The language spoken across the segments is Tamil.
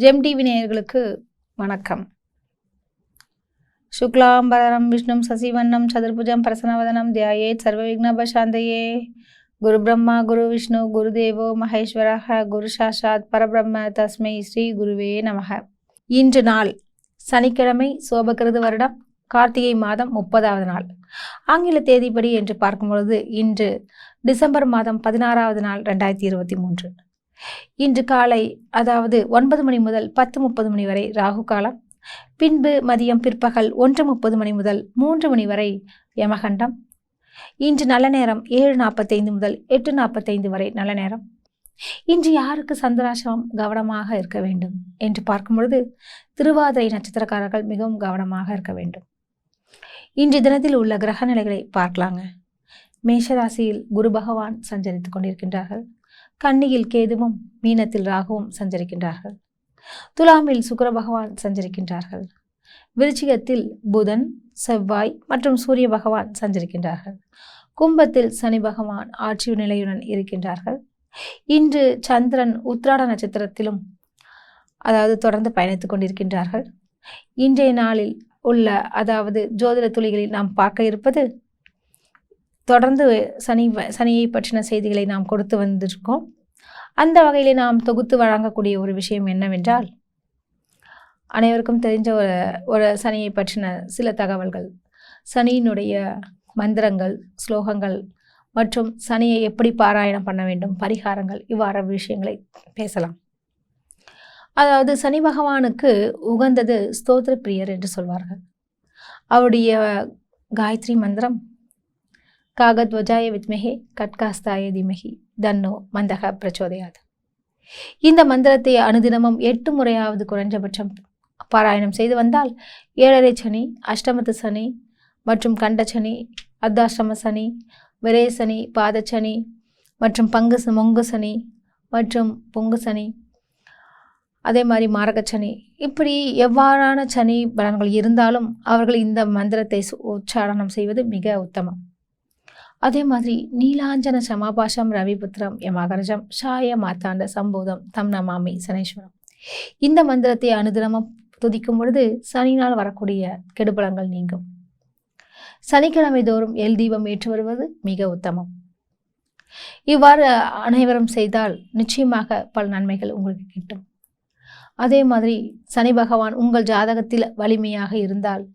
ஜெம் டிவி நேயர்களுக்கு வணக்கம். சுக்லாம்பரம் விஷ்ணும் சசிவண்ணம் சதுர்புஜம் பிரசன்னவதனம் தியாயேத் சர்வ விக்னோபசாந்தயே. குரு பிரம்மா குரு விஷ்ணு குரு தேவோ மகேஸ்வரஹ குரு சாட்சாத் பரபிரம்ம தஸ்மை ஸ்ரீ குருவே நமக. இன்று நாள் சனிக்கிழமை, சோபகிருது வருடம் கார்த்திகை மாதம் 30வது நாள். ஆங்கில தேதிப்படி என்று பார்க்கும்பொழுது இன்று டிசம்பர் மாதம் 16வது நாள் 2023. இன்று காலை அதாவது 9 மணி முதல் 10:30 மணி வரை ராகு காலம், பின்பு மதியம் பிற்பகல் 1:30 மணி முதல் 3 மணி வரை யமகண்டம். இன்று நல்ல நேரம் 7:45 முதல் 8:45 வரை நல்ல நேரம். இன்று யாருக்கு சந்திராசிரமம் கவனமாக இருக்க வேண்டும் என்று பார்க்கும் பொழுது திருவாதிரை நட்சத்திரக்காரர்கள் மிகவும் கவனமாக இருக்க வேண்டும். இன்று தினத்தில் உள்ள கிரக நிலைகளை பார்க்கலாங்க. மேஷராசியில் குரு பகவான் சஞ்சரித்துக் கொண்டிருக்கின்றார்கள். கன்னியில் கேதுவும், மீனத்தில் ராகுவும் சஞ்சரிக்கின்றார்கள். துலாமில் சுக்கிர பகவான் சஞ்சரிக்கின்றார்கள். விருச்சிகத்தில் புதன், செவ்வாய் மற்றும் சூரிய பகவான் சஞ்சரிக்கின்றார்கள். கும்பத்தில் சனி பகவான் ஆட்சி நிலையுடன் இருக்கின்றார்கள். இன்று சந்திரன் உத்திராட நட்சத்திரத்திலும் அதாவது தொடர்ந்து பயணித்துக் கொண்டிருக்கின்றார்கள். இன்றைய நாளில் உள்ள அதாவது ஜோதிட துளிகளில் நாம் பார்க்க இருப்பது, தொடர்ந்து சனியை பற்றின செய்திகளை நாம் கொடுத்து வந்திருக்கோம். அந்த வகையில் நாம் தொகுத்து வழங்கக்கூடிய ஒரு விஷயம் என்னவென்றால், அனைவருக்கும் தெரிஞ்ச ஒரு சனியை பற்றின சில தகவல்கள், சனியினுடைய மந்திரங்கள், ஸ்லோகங்கள் மற்றும் சனியை எப்படி பாராயணம் பண்ண வேண்டும், பரிகாரங்கள், இவ்வாறு விஷயங்களை பேசலாம். அதாவது சனி பகவானுக்கு உகந்தது ஸ்தோத்திர பிரியர் என்று சொல்வார்கள். அவருடைய காயத்ரி மந்திரம் காகத்வஜாய வித்மஹே கட்காஸ்தாய தீமஹி தன்னோ மந்தக பிரச்சோதயாத். இந்த மந்திரத்தை அனுதினமும் 8 முறையாவது குறைஞ்சபட்சம் பாராயணம் செய்து வந்தால் 7.5 சனி, அஷ்டமத்து சனி மற்றும் கண்டச்சனி, அர்த்தாஷ்டம சனி, விரய சனி, பாதச்சனி மற்றும் மொங்கு சனி மற்றும் பொங்கு சனி, அதே மாதிரி மாரகச்சனி, இப்படி எவ்வாறான சனி பலன்கள் இருந்தாலும் அவர்கள் இந்த மந்திரத்தை உச்சாரணம் செய்வது மிக உத்தமம். அதே மாதிரி நீலாஞ்சன சமாபாஷம் ரவிபுத்திரம் யமகரஜம் ஷாய மாத்தாண்ட சம்போதம் தம் நமாமி சனீஸ்வரம். இந்த மந்திரத்தை அனுதினமும் துதிக்கும் பொழுது சனியினால் வரக்கூடிய கெடுபலங்கள் நீங்கும். சனிக்கிழமை தோறும் எல் தீபம் ஏற்று வருவது மிக உத்தமம். இவ்வாறு அனைவரும் செய்தால் நிச்சயமாக பல நன்மைகள் உங்களுக்கு கிட்டும். அதே மாதிரி சனி பகவான் உங்கள் ஜாதகத்தில் வலிமையாக இருந்தால்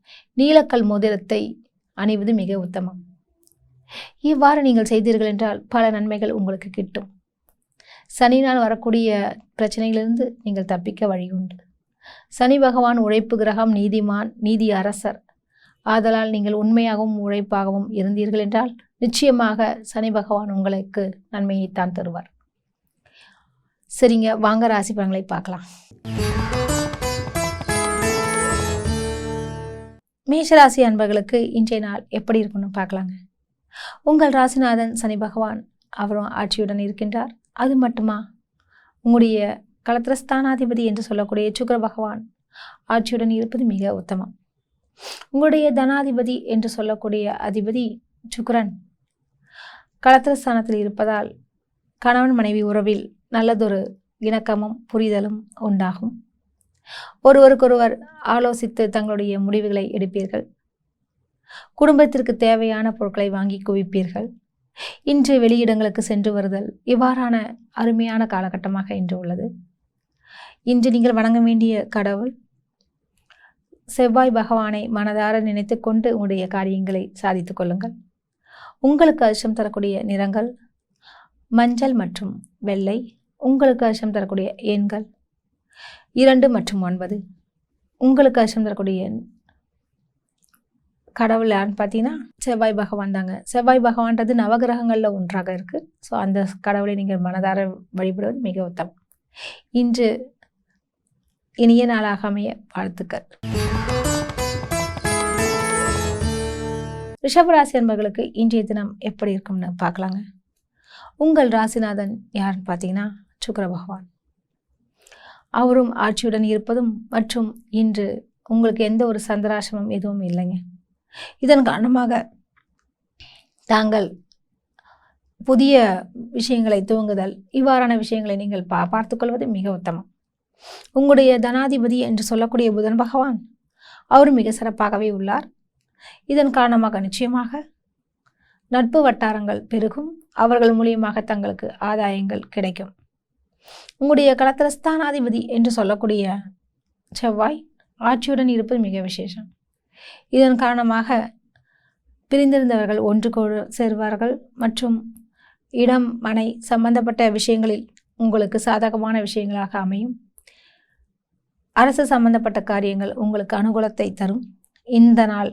நீலக்கல் மோதிரத்தை அணிவது மிக உத்தமம். இவ்வாறு நீங்கள் செய்தீர்கள் என்றால் பல நன்மைகள் உங்களுக்கு கிட்டும். சனியினால் வரக்கூடிய பிரச்சனைகளிலிருந்து நீங்கள் தப்பிக்க வழி உண்டு. சனி பகவான் உழைப்பு கிரகம், நீதிமான், நீதி அரசர். ஆதலால் நீங்கள் உண்மையாகவும் உழைப்பாகவும் இருந்தீர்கள் என்றால் நிச்சயமாக சனி பகவான் உங்களுக்கு நன்மையைத்தான் தருவார். சரிங்க, வாங்க ராசி பலன்களை பார்க்கலாம். மேஷராசி அன்பர்களுக்கு இன்றைய நாள் எப்படி இருக்குன்னு பார்க்கலாங்க. உங்கள் ராசிநாதன் சனி பகவான் அவரும் ஆட்சியுடன் இருக்கின்றார். அது மட்டுமா, உங்களுடைய களத்திரஸ்தானாதிபதி என்று சொல்லக்கூடிய சுக்கிர பகவான் ஆட்சியுடன் இருப்பது மிக உத்தமம். உங்களுடைய தனாதிபதி என்று சொல்லக்கூடிய அதிபதி சுக்கிரன் களத்திரஸ்தானத்தில் இருப்பதால் கணவன் மனைவி உறவில் நல்லதொரு இணக்கமும் புரிதலும் உண்டாகும். ஒருவருக்கொருவர் ஆலோசித்து தங்களுடைய முடிவுகளை எடுப்பீர்கள். குடும்பத்திற்கு தேவையான பொருட்களை வாங்கி குவிப்பீர்கள். இன்று வெளியிடங்களுக்கு சென்று வருதல், இவ்வாறான அருமையான காலகட்டமாக இன்று உள்ளது. இன்று நீங்கள் வணங்க வேண்டிய கடவுள் செவ்வாய் பகவானை மனதார நினைத்து கொண்டு உங்களுடைய காரியங்களை சாதித்துக் கொள்ளுங்கள். உங்களுக்கு அதிர்ஷ்டம் தரக்கூடிய நிறங்கள் மஞ்சள் மற்றும் வெள்ளை. உங்களுக்கு அதிர்ஷ்டம் தரக்கூடிய எண்கள் 2 மற்றும் 9. உங்களுக்கு அதிர்ஷ்டம் தரக்கூடிய கடவுள் யாருன்னு பார்த்தீங்கன்னா செவ்வாய் பகவான் தாங்க. செவ்வாய் பகவான்றது நவகிரகங்களில் ஒன்றாக இருக்குது. ஸோ அந்த கடவுளை நீங்கள் மனதார வழிபடுவது மிக உத்தமம். இன்று இனிய நாளாக அமைய வாழ்த்துக்கள். ரிஷபராசி அன்பர்களுக்கு இன்றைய தினம் எப்படி இருக்கும்னு பார்க்கலாங்க. உங்கள் ராசிநாதன் யாருன்னு பார்த்தீங்கன்னா சுக்கிர பகவான். அவரும் ஆட்சியுடன் இருப்பதும் மற்றும் இன்று உங்களுக்கு எந்த ஒரு சந்திராசிரமம் எதுவும் இல்லைங்க. இதன் காரணமாக தாங்கள் புதிய விஷயங்களை துவங்குதல், இவ்வாறான விஷயங்களை நீங்கள் பார்த்துக்கொள்வது மிக உத்தமம். உங்களுடைய தனாதிபதி என்று சொல்லக்கூடிய புதன் பகவான் அவர் மிக சிறப்பாகவே உள்ளார். இதன் காரணமாக நிச்சயமாக நட்பு வட்டாரங்கள் பெருகும். அவர்கள் மூலியமாக தங்களுக்கு ஆதாயங்கள் கிடைக்கும். உங்களுடைய களத்திரஸ்தானாதிபதி என்று சொல்லக்கூடிய செவ்வாய் ஆட்சியுடன் இருப்பது மிக விசேஷம். இதன் காரணமாக பிரிந்திருந்தவர்கள் ஒன்று சேர்வார்கள் மற்றும் இடம் மனை சம்பந்தப்பட்ட விஷயங்களில் உங்களுக்கு சாதகமான விஷயங்களாக அமையும். அரசு சம்பந்தப்பட்ட காரியங்கள் உங்களுக்கு அனுகூலத்தை தரும். இந்த நாள்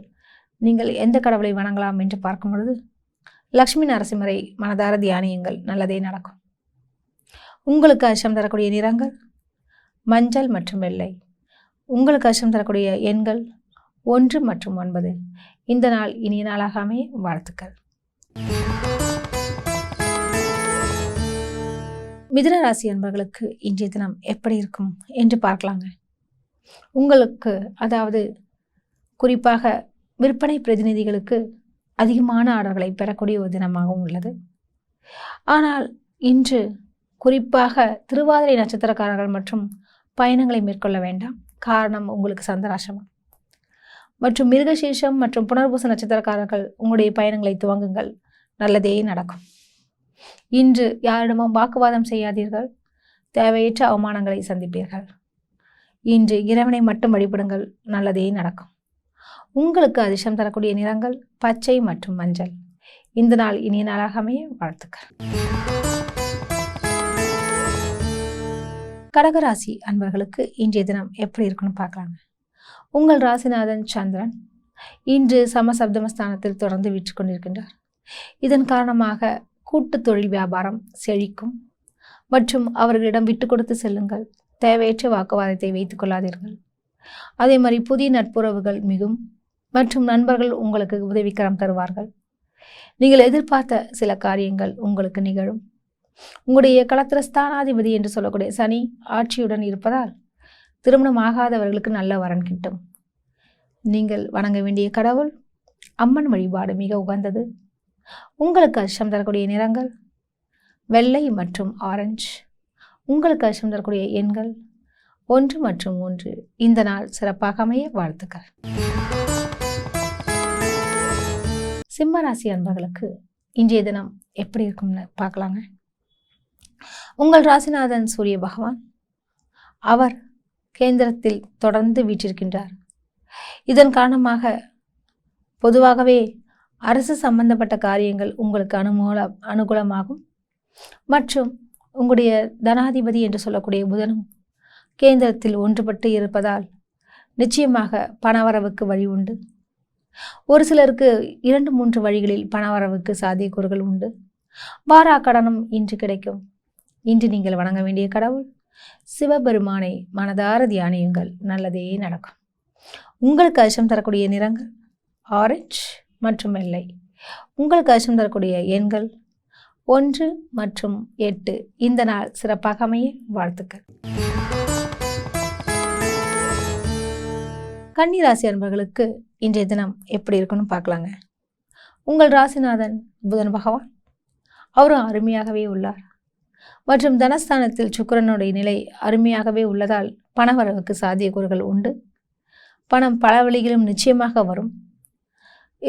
நீங்கள் எந்த கடவுளை வணங்கலாம் என்று பார்க்கும் பொழுது லக்ஷ்மி நரசிம்மரை மனதார தியானியுங்கள், நல்லதே நடக்கும். உங்களுக்கு அச்சம் தரக்கூடிய நிறங்கள் மஞ்சள் மற்றும் வெள்ளை. உங்களுக்கு அச்சம் தரக்கூடிய எண்கள் 1 மற்றும் 9. இந்த நாள் இனிய நாளாக அமைய வாழ்த்துக்கள். மிதுன ராசி அன்பர்களுக்கு இன்றைய தினம் எப்படி இருக்கும் என்று பார்க்கலாங்க. உங்களுக்கு அதாவது குறிப்பாக விற்பனை பிரதிநிதிகளுக்கு அதிகமான ஆர்டர்களை பெறக்கூடிய ஒரு தினமாகவும் உள்ளது. ஆனால் இன்று குறிப்பாக திருவாதிரை நட்சத்திரக்காரர்கள் மற்றும் பயணங்களை மேற்கொள்ள வேண்டாம். காரணம் உங்களுக்கு சந்திராசிரமம். மற்றும் மிருகசீஷம் மற்றும் புனர்பூச நட்சத்திரக்காரர்கள் உங்களுடைய பயணங்களை துவங்குங்கள், நல்லதே நடக்கும். இன்று யாரிடமும் வாக்குவாதம் செய்யாதீர்கள், தேவையற்ற அவமானங்களை சந்திப்பீர்கள். இன்று இறைவனை மட்டும் வழிபடுங்கள், நல்லதே நடக்கும். உங்களுக்கு அதிர்ஷ்டம் தரக்கூடிய நிறங்கள் பச்சை மற்றும் மஞ்சள். இந்த நாள் இனிய நாளாக அமைய வாழ்த்துக்கள். கடகராசி அன்பர்களுக்கு இன்றைய தினம் எப்படி இருக்குன்னு பார்க்கலாங்க. உங்கள் ராசிநாதன் சந்திரன் இன்று சமசப்தமஸ்தானத்தில் தொடர்ந்து வீற்று கொண்டிருக்கின்றார். இதன் காரணமாக கூட்டு தொழில் வியாபாரம் செழிக்கும் மற்றும் அவர்களிடம் விட்டு கொடுத்து செல்லுங்கள். தேவையற்ற வாக்குவாதத்தை வைத்துக் கொள்ளாதீர்கள். அதே மாதிரி புதிய நட்புறவுகள் மிகும் மற்றும் நண்பர்கள் உங்களுக்கு உதவிக்கரம் தருவார்கள். நீங்கள் எதிர்பார்த்த சில காரியங்கள் உங்களுக்கு நிகழும். உங்களுடைய களத்திரஸ்தானாதிபதி என்று சொல்லக்கூடிய சனி ஆட்சியுடன் இருப்பதால் திருமணம் ஆகாதவர்களுக்கு நல்ல வரன் கிட்டும். நீங்கள் வணங்க வேண்டிய கடவுள் அம்மன் வழிபாடு மிக உகந்தது. உங்களுக்கு அதிர்ஷ்டம் தரக்கூடிய நிறங்கள் வெள்ளை மற்றும் ஆரஞ்சு. உங்களுக்கு அதிர்ஷ்டம் தரக்கூடிய எண்கள் 1 மற்றும் 3. இந்த நாள் சிறப்பாக அமைய வாழ்த்துக்கள். சிம்ம ராசி அன்பர்களுக்கு இன்றைய தினம் எப்படி இருக்கும்னு பார்க்கலாங்க. உங்கள் ராசிநாதன் சூரிய பகவான் அவர் கேந்திரத்தில் தொடர்ந்து வீற்றிருக்கின்றார். இதன் காரணமாக பொதுவாகவே அரசு சம்பந்தப்பட்ட காரியங்கள் உங்களுக்கு அனுகூலமாகும் மற்றும் உங்களுடைய தனாதிபதி என்று சொல்லக்கூடிய புதனும் கேந்திரத்தில் ஒன்றுபட்டு இருப்பதால் நிச்சயமாக பணவரவுக்கு வழி உண்டு. ஒரு சிலருக்கு 2-3 வழிகளில் பணவரவுக்கு சாத்தியக்கூறுகள் உண்டு. வாராக்கடனும் இன்று கிடைக்கும். இன்று நீங்கள் வணங்க வேண்டிய கடவுள் சிவபெருமானை மனதார தியானியுங்கள், நல்லதே நடக்கும். உங்களுக்கு அதிர்ஷ்டம் தரக்கூடிய நிறங்கள் ஆரஞ்சு மற்றும் வெள்ளை. உங்களுக்கு அதிர்ஷ்டம் தரக்கூடிய எண்கள் 1 மற்றும் 8. இந்த நாள் சிறப்பாக அமைய வாழ்த்துக்கள். கன்னி ராசி அன்பர்களுக்கு இன்றைய தினம் எப்படி இருக்குன்னு பார்க்கலாங்க. உங்கள் ராசிநாதன் புதன் பகவான் அவரும் அருமையாகவே உள்ளார் மற்றும் தனஸ்தானத்தில் சுக்கிரனுடைய நிலை அருமையாகவே உள்ளதால் பணவரவுக்கு சாத்தியக்கூறுகள் உண்டு. பணம் பல வழிகளும் நிச்சயமாக வரும்.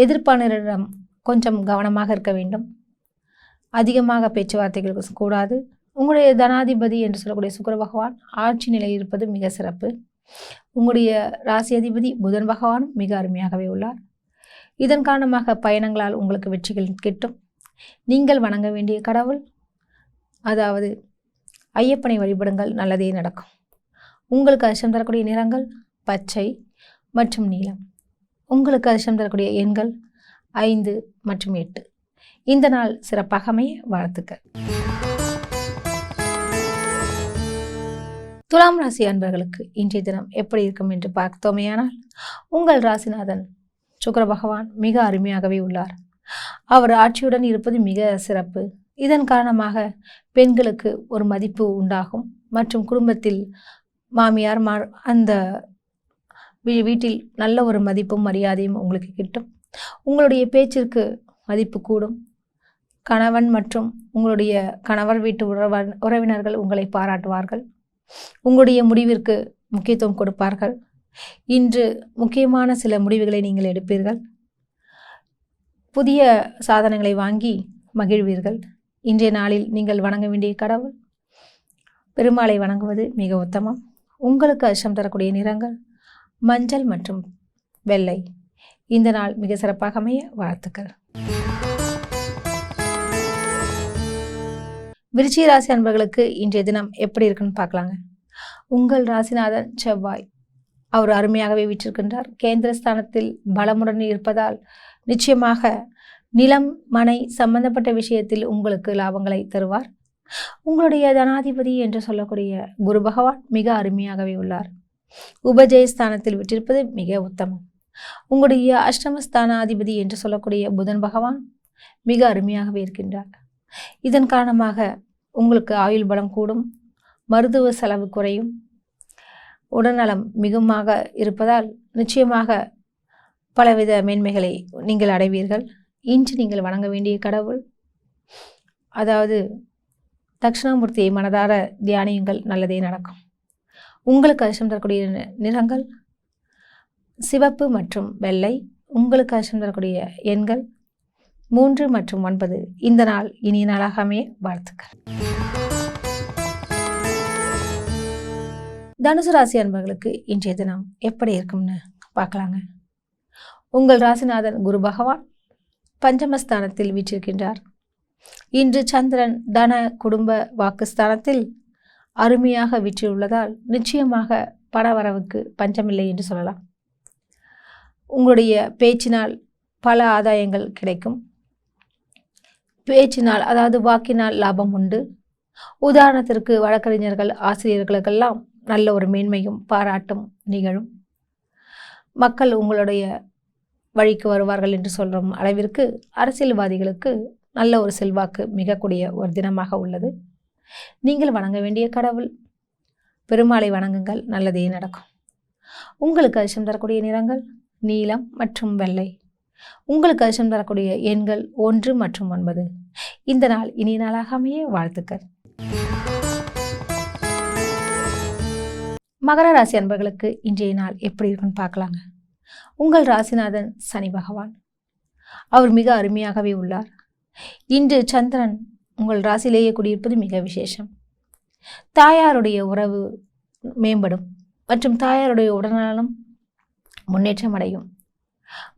எதிர்ப்பாளரிடம் கொஞ்சம் கவனமாக இருக்க வேண்டும். அதிகமாக பேச்சுவார்த்தைகளுக்கு கூடாது. உங்களுடைய தனாதிபதி என்று சொல்லக்கூடிய சுக்கிர பகவான் ஆட்சி நிலை இருப்பது மிக சிறப்பு. உங்களுடைய ராசி அதிபதி புதன் பகவானும் மிக அருமையாகவே உள்ளார். இதன் காரணமாக பயணங்களால் உங்களுக்கு வெற்றிகள் கிட்டும். நீங்கள் வணங்க வேண்டிய கடவுள் அதாவது ஐயப்பனை வழிபடுங்கள், நல்லதே நடக்கும். உங்களுக்கு அதிர்ஷ்டம் தரக்கூடிய நிறங்கள் பச்சை மற்றும் நீலம். உங்களுக்கு அதிர்ஷ்டம் தரக்கூடிய எண்கள் 5 மற்றும் 8. இந்த நாள் சிறப்பாக அமைய வாழ்த்துக்கள். துலாம் ராசி அன்பர்களுக்கு இன்றைய தினம் எப்படி இருக்கும் என்று பார்த்தோமேயானால் உங்கள் ராசிநாதன் சுக்கிர பகவான் மிக அருமையாகவே உள்ளார். அவர் ஆட்சியுடன் இருப்பது மிக சிறப்பு. இதன் காரணமாக பெண்களுக்கு ஒரு மதிப்பு உண்டாகும் மற்றும் குடும்பத்தில் மாமியார் அந்த வீட்டில் நல்ல ஒரு மதிப்பும் மரியாதையும் உங்களுக்கு கிட்டும். உங்களுடைய பேச்சிற்கு மதிப்பு கூடும். கணவன் மற்றும் உங்களுடைய கணவர் வீட்டு உறவினர்கள் உங்களை பாராட்டுவார்கள். உங்களுடைய முடிவிற்கு முக்கியத்துவம் கொடுப்பார்கள். இன்று முக்கியமான சில முடிவுகளை நீங்கள் எடுப்பீர்கள். புதிய சாதனங்களை வாங்கி மகிழ்வீர்கள். இன்றைய நாளில் நீங்கள் வணங்க வேண்டிய கடவுள் பெருமாளை வணங்குவது மிக உத்தமம். உங்களுக்கு அதிர்ஷ்டம் தரக்கூடிய நிறங்கள் மஞ்சள் மற்றும் வெள்ளை. இந்த நாள் மிக சிறப்பாக அமைய வாழ்த்துக்கள். விருச்சிக ராசி அன்பர்களுக்கு இன்றைய தினம் எப்படி இருக்குன்னு பார்க்கலாங்க. உங்கள் ராசிநாதன் செவ்வாய் அவர் அருமையாகவே வீற்றிருக்கின்றார். கேந்திரஸ்தானத்தில் பலமுடன் இருப்பதால் நிச்சயமாக நிலம் மனை சம்பந்தப்பட்ட விஷயத்தில் உங்களுக்கு லாபங்களை தருவார். உங்களுடைய தனாதிபதி என்று சொல்லக்கூடிய குரு பகவான் மிக அருமையாகவே உள்ளார். உபஜயஸ்தானத்தில் விட்டிருப்பது மிக உத்தமம். உங்களுடைய அஷ்டமஸ்தானாதிபதி என்று சொல்லக்கூடிய புதன் பகவான் மிக அருமையாகவே இருக்கின்றார். இதன் காரணமாக உங்களுக்கு ஆயுள் பலம் கூடும், மருத்துவ செலவு குறையும், உடல்நலம் மிகுமாக இருப்பதால் நிச்சயமாக பலவித மேன்மைகளை நீங்கள் அடைவீர்கள். இன்று நீங்கள் வணங்க வேண்டிய கடவுள், அதாவது தட்சிணாமூர்த்தியை மனதார தியானியுங்கள், நல்லதே நடக்கும். உங்களுக்கு அதிர்ஷ்டம் தரக்கூடிய நிறங்கள் சிவப்பு மற்றும் வெள்ளை. உங்களுக்கு அதிர்ஷ்டம் தரக்கூடிய எண்கள் 3 மற்றும் 9. இந்த நாள் இனிய நாளாக அமைய வாழ்த்துக்கள். தனுசு ராசி அன்பர்களுக்கு இன்றைய தினம் எப்படி இருக்கும்னு பார்க்கலாங்க. உங்கள் ராசிநாதன் குரு பகவான் பஞ்சமஸ்தானத்தில் வீற்றிருக்கின்றார். இன்று சந்திரன் தன குடும்ப வாக்குஸ்தானத்தில் அருமையாக வீற்றியுள்ளதால் நிச்சயமாக பணவரவுக்கு பஞ்சமில்லை என்று சொல்லலாம். உங்களுடைய பேச்சினால் பல ஆதாயங்கள் கிடைக்கும். பேச்சினால் அதாவது வாக்கினால் லாபம் உண்டு. உதாரணத்திற்கு வழக்கறிஞர்கள் ஆசிரியர்களுக்கெல்லாம் நல்ல ஒரு மேன்மையும் பாராட்டும் நிகழும். மக்கள் உங்களுடைய வழிக்கு வருவார்கள் என்று சொல்லும் அளவிற்கு அரசியல்வாதிகளுக்கு நல்ல ஒரு செல்வாக்கு மிகக்கூடிய ஒரு தினமாக உள்ளது. நீங்கள் வணங்க வேண்டிய கடவுள் பெருமாளை வணங்குங்கள், நல்லதே நடக்கும். உங்களுக்கு அதிர்ஷ்டம் தரக்கூடிய நிறங்கள் நீலம் மற்றும் வெள்ளை. உங்களுக்கு அதிர்ஷ்டம் தரக்கூடிய எண்கள் 1 மற்றும் 9. இந்த நாள் இனிய நாளாக அமைய வாழ்த்துக்கள். மகர ராசி அன்பர்களுக்கு இன்றைய நாள் எப்படி இருக்குன்னு பார்க்கலாங்க. உங்கள் ராசிநாதன் சனி பகவான் அவர் மிக அருமையாகவே உள்ளார். இன்று சந்திரன் உங்கள் ராசியிலேயே குடியிருப்பது மிக விசேஷம். தாயாருடைய உறவு மேம்படும் மற்றும் தாயாருடைய உடல்நலம் முன்னேற்றம் அடையும்.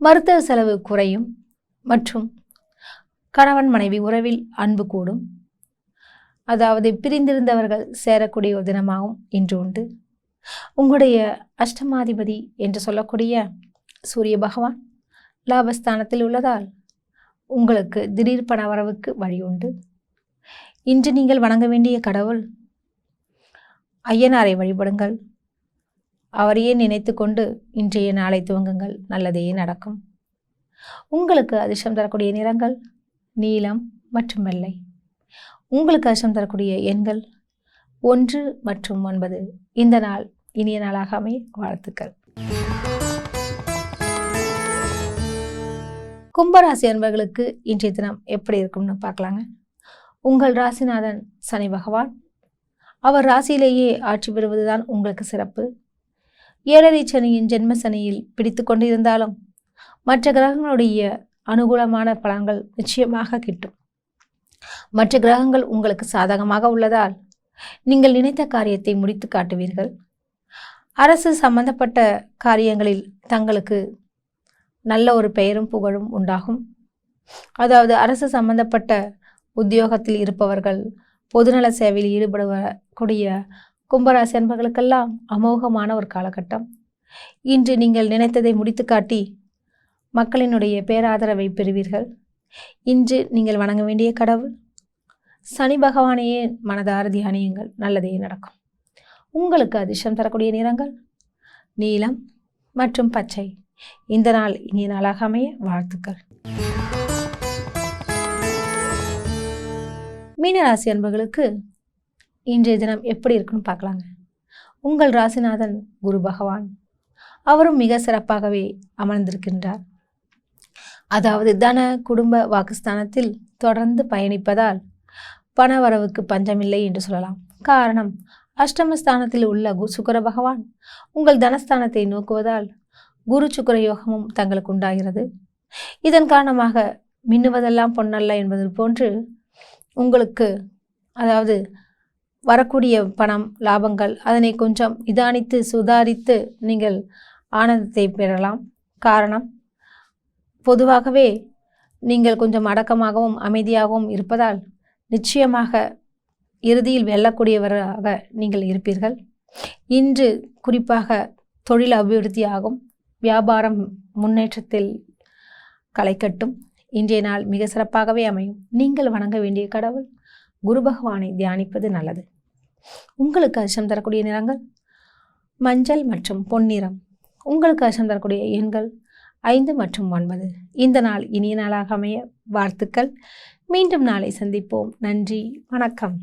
மருத்துவ செலவு குறையும் மற்றும் கணவன் மனைவி உறவில் அன்பு கூடும். அதாவது பிரிந்திருந்தவர்கள் சேரக்கூடிய ஒரு தினமாகவும் இன்று உண்டு. உங்களுடைய அஷ்டமாதிபதி என்று சொல்லக்கூடிய சூரிய பகவான் லாபஸ்தானத்தில் உள்ளதால் உங்களுக்கு திடீர் பணவரவுக்கு வழி உண்டு. இன்று நீங்கள் வணங்க வேண்டிய கடவுள் ஐயனாரை வழிபடுங்கள். அவரையே நினைத்து கொண்டு இன்றைய நாளை துவங்குங்கள், நல்லதே நடக்கும். உங்களுக்கு அதிர்ஷ்டம் தரக்கூடிய நிறங்கள் நீலம் மற்றும் வெள்ளை. உங்களுக்கு அதிர்ஷ்டம் தரக்கூடிய எண்கள் 1 மற்றும் 9. இந்த நாள் இனிய நாளாக அமைய வாழ்த்துக்கள். கும்பராசி அன்பர்களுக்கு இன்றைய தினம் எப்படி இருக்கும்னு பார்க்கலாங்க. உங்கள் ராசிநாதன் சனி பகவான் அவர் ராசியிலேயே ஆட்சி பெறுவதுதான் உங்களுக்கு சிறப்பு. 7.5 சனியின் ஜென்ம சனியில் பிடித்து கொண்டிருந்தாலும் மற்ற கிரகங்களுடைய அனுகூலமான பலன்கள் நிச்சயமாக கிட்டும். மற்ற கிரகங்கள் உங்களுக்கு சாதகமாக உள்ளதால் நீங்கள் நினைத்த காரியத்தை முடித்து காட்டுவீர்கள். அரசு சம்பந்தப்பட்ட காரியங்களில் தங்களுக்கு நல்ல ஒரு பெயரும் புகழும் உண்டாகும். அதாவது அரசு சம்பந்தப்பட்ட உத்தியோகத்தில் இருப்பவர்கள், பொதுநல சேவையில் ஈடுபடக்கூடிய கும்பராசி அன்பர்களுக்கெல்லாம் அமோகமான ஒரு காலகட்டம். இன்று நீங்கள் நினைத்ததை முடித்து காட்டி மக்களினுடைய பேராதரவை பெறுவீர்கள். இன்று நீங்கள் வணங்க வேண்டிய கடவுள் சனி பகவானையே மனதார தியானியுங்கள், நல்லதே நடக்கும். உங்களுக்கு அதிர்ஷ்டம் தரக்கூடிய நிறங்கள் நீலம் மற்றும் பச்சை. இந்த நாள் இனிய நாளாக அமைய வாழ்த்துக்கள். மீனராசி அன்பர்களுக்கு இன்றைய தினம் எப்படி இருக்குன்னு பார்க்கலாங்க. உங்கள் ராசிநாதன் குரு பகவான் அவரும் மிக சிறப்பாகவே அமர்ந்திருக்கின்றார். அதாவது தன குடும்ப வாக்குஸ்தானத்தில் தொடர்ந்து பயணிப்பதால் பண வரவுக்கு பஞ்சமில்லை என்று சொல்லலாம். காரணம் அஷ்டமஸ்தானத்தில் உள்ள சுக்கிர பகவான் உங்கள் தனஸ்தானத்தை நோக்குவதால் குரு சுக்கிர யோகமும் தங்களுக்கு உண்டாகிறது. இதன் காரணமாக மின்னுவதெல்லாம் பொன்னல்ல என்பது போன்று உங்களுக்கு அதாவது வரக்கூடிய பணம் லாபங்கள் அதனை கொஞ்சம் நிதானித்து சுதாரித்து நீங்கள் ஆனந்தத்தை பெறலாம். காரணம், பொதுவாகவே நீங்கள் கொஞ்சம் அடக்கமாகவும் அமைதியாகவும் இருப்பதால் நிச்சயமாக இறுதியில் வெல்லக்கூடியவராக நீங்கள் இருப்பீர்கள். இன்று குறிப்பாக தொழில் அபிவிருத்தியாகும், வியாபாரம் முன்னேற்றத்தில் களைக்கட்டும். இன்றைய நாள் மிக சிறப்பாகவே அமையும். நீங்கள் வணங்க வேண்டிய கடவுள் குரு பகவானை தியானிப்பது நல்லது. உங்களுக்கு அதிர்ஷ்டம் தரக்கூடிய நிறங்கள் மஞ்சள் மற்றும் பொன்னிறம். உங்களுக்கு அதிர்ஷ்டம் தரக்கூடிய எண்கள் 5 மற்றும் 9. இந்த நாள் இனிய நாளாக அமைய வாழ்த்துக்கள். மீண்டும் நாளை சந்திப்போம். நன்றி, வணக்கம்.